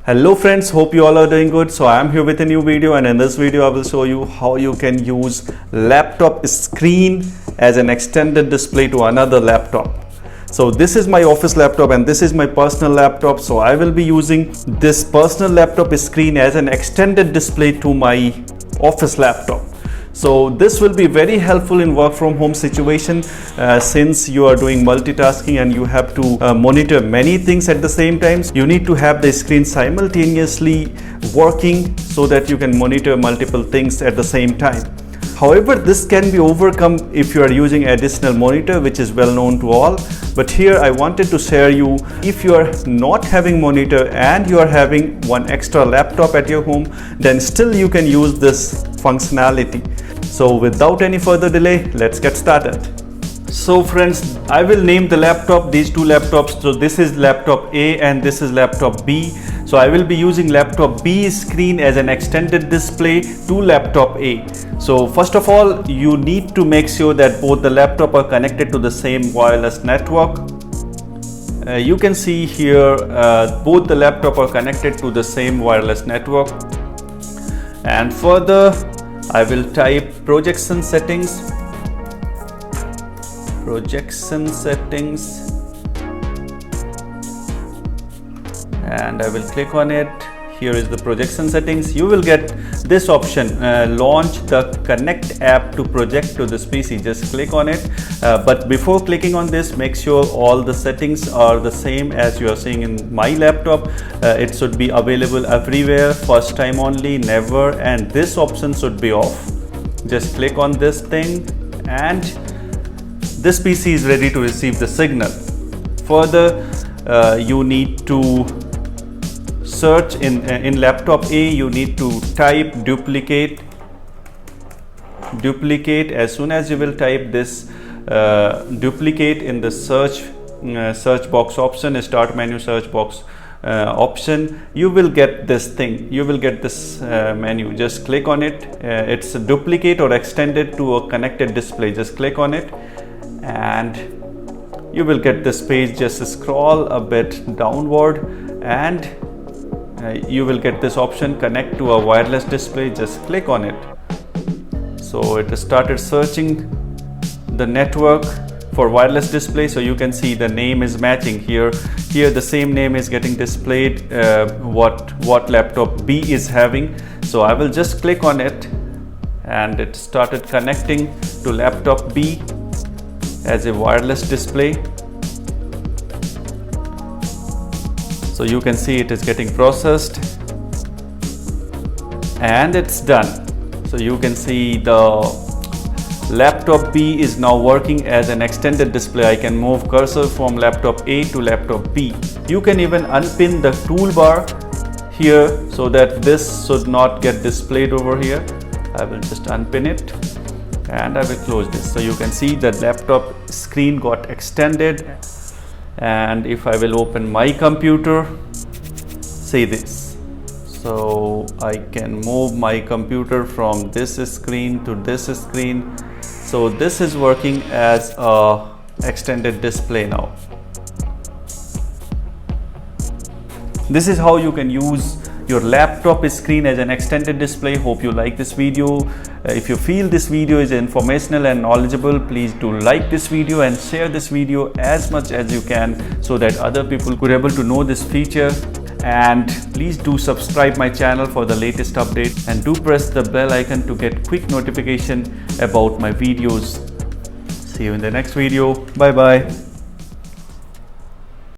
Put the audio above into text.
Hello friends, hope you all are doing good. So I am here with a new video, and in this video I will show you how you can use laptop screen as an extended display to another laptop. So this is my office laptop and this is my personal laptop. So I will be using this personal laptop screen as an extended display to my office laptop. So this will be very helpful in work from home situation since you are doing multitasking and you have to monitor many things at the same time. You need to have the screen simultaneously working so that you can monitor multiple things at the same time. However, this can be overcome if you are using additional monitor, which is well known to all. But here I wanted to share you, if you are not having monitor and you are having one extra laptop at your home, then still you can use this functionality. So without any further delay, let's get started. So friends, I will name the laptop, these two laptops. So this is laptop A and this is laptop B. So I will be using laptop B screen as an extended display to laptop A. So first of all, you need to make sure that both the laptop are connected to the same wireless network. You can see here both the laptop are connected to the same wireless network. And further, I will type projection settings, and I will click on it. Here is the projection settings. You will get this option, launch the Connect app to project to this PC. Just click on it. But before clicking on this, make sure all the settings are the same as you are seeing in my laptop. It should be available everywhere, first time only, never, and this option should be off. Just click on this thing and this PC is ready to receive the signal. Further, you need to search in laptop A, you need to type duplicate. As soon as you will type this duplicate in the search box option, start menu search box option, you will get this thing, you will get this menu. Just click on it. It's a duplicate or extended to a connected display. Just click on it and you will get this page. Just scroll a bit downward and you will get this option, connect to a wireless display. Just click on it. So it started searching the network for wireless display. So you can see the name is matching here. Here the same name is getting displayed what laptop B is having. So I will just click on it and it started connecting to laptop B as a wireless display. So you can see it is getting processed and it's done. So you can see the laptop B is now working as an extended display. I can move cursor from laptop A to laptop B. You can even unpin the toolbar here so that this should not get displayed over here. I will just unpin it and I will close this. So you can see the laptop screen got extended. And if I will open my computer, see this. So I can move my computer from this screen to this screen. So this is working as a extended display now. This is how you can use your laptop screen as an extended display. Hope you like this video. If you feel this video is informational and knowledgeable, please do like this video and share this video as much as you can so that other people could able to know this feature. And please do subscribe my channel for the latest update and do press the bell icon to get quick notification about my videos. See you in the next video. Bye bye.